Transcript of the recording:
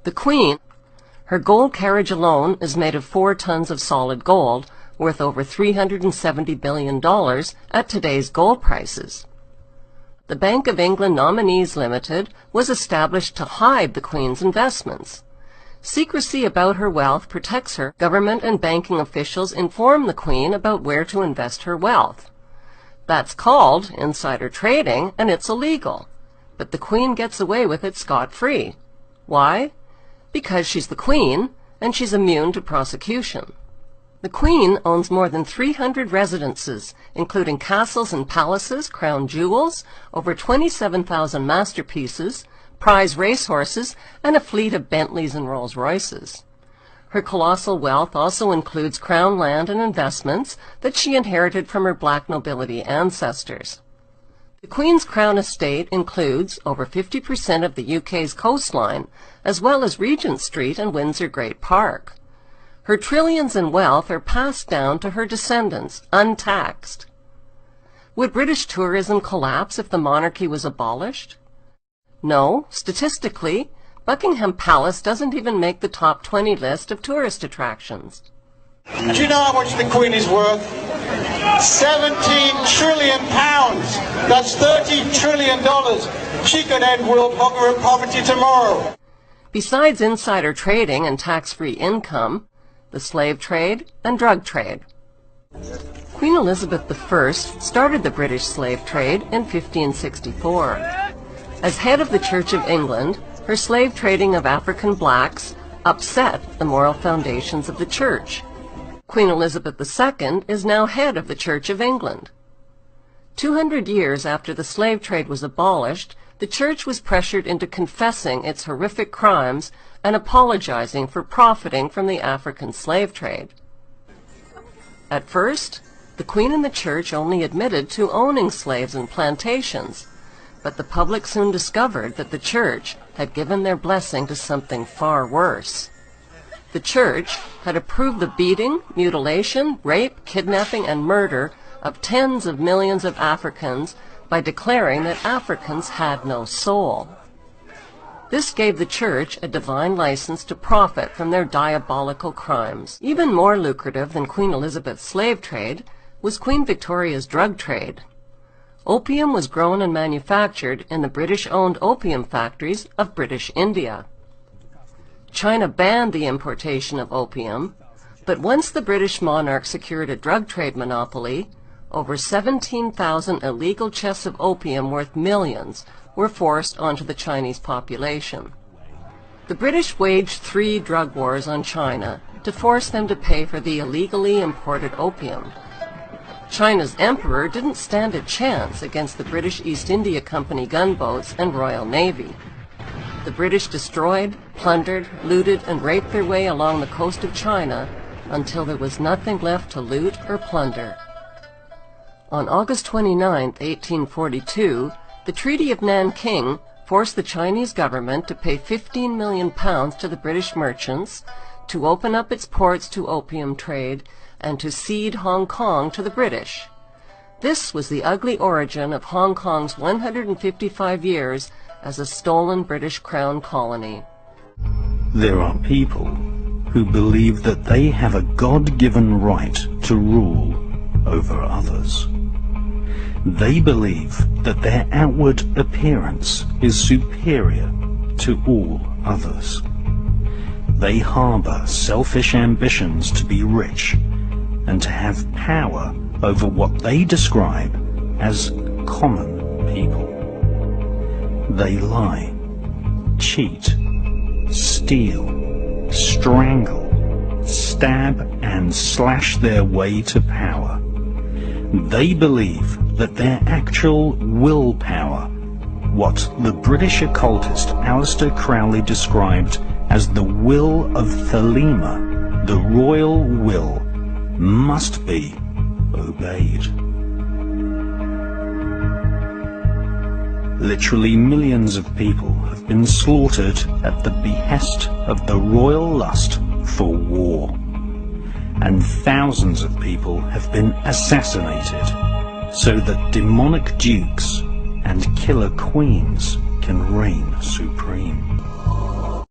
The Queen, her gold carriage alone is made of 4 tons of solid gold, worth over $370 billion at today's gold prices. The Bank of England Nominees Limited was established to hide the Queen's investments. Secrecy about her wealth protects her. Government and banking officials inform the Queen about where to invest her wealth. That's called insider trading, and it's illegal. But the Queen gets away with it scot-free. Why? Because she's the Queen, and she's immune to prosecution. The Queen owns more than 300 residences, including castles and palaces, crown jewels, over 27,000 masterpieces, prize racehorses, and a fleet of Bentleys and Rolls-Royces. Her colossal wealth also includes crown land and investments that she inherited from her black nobility ancestors. The Queen's Crown estate includes over 50% of the UK's coastline, as well as Regent Street and Windsor Great Park. Her trillions in wealth are passed down to her descendants, untaxed. Would British tourism collapse if the monarchy was abolished? No, statistically, Buckingham Palace doesn't even make the top 20 list of tourist attractions. Do you know how much the Queen is worth? 17 trillion pounds. That's $30 trillion. She could end world hunger and poverty tomorrow. Besides insider trading and tax-free income, the slave trade and drug trade. Queen Elizabeth I started the British slave trade in 1564. As head of the Church of England, her slave trading of African blacks upset the moral foundations of the Church. Queen Elizabeth II is now head of the Church of England. 200 years after the slave trade was abolished, the Church was pressured into confessing its horrific crimes and apologizing for profiting from the African slave trade. At first, the Queen and the Church only admitted to owning slaves and plantations, but the public soon discovered that the Church had given their blessing to something far worse. The Church had approved the beating, mutilation, rape, kidnapping, and murder of tens of millions of Africans by declaring that Africans had no soul. This gave the Church a divine license to profit from their diabolical crimes. Even more lucrative than Queen Elizabeth's slave trade was Queen Victoria's drug trade. Opium was grown and manufactured in the British-owned opium factories of British India. China banned the importation of opium, but once the British monarch secured a drug trade monopoly, over 17,000 illegal chests of opium worth millions were forced onto the Chinese population. The British waged 3 drug wars on China to force them to pay for the illegally imported opium. China's emperor didn't stand a chance against the British East India Company gunboats and Royal Navy. The British destroyed, plundered, looted, and raped their way along the coast of China until there was nothing left to loot or plunder. On August 29, 1842, the Treaty of Nanking forced the Chinese government to pay £15 million to the British merchants to open up its ports to opium trade and to cede Hong Kong to the British. This was the ugly origin of Hong Kong's 155 years as a stolen British Crown colony. There are people who believe that they have a God-given right to rule over others. They believe that their outward appearance is superior to all others. They harbor selfish ambitions to be rich and to have power over what they describe as common people. They lie, cheat, steal, strangle, stab and slash their way to power. They believe that their actual willpower, what the British occultist Aleister Crowley described as the will of Thelema, the royal will, must be obeyed. Literally millions of people have been slaughtered at the behest of the royal lust for war, and thousands of people have been assassinated so that demonic dukes and killer queens can reign supreme.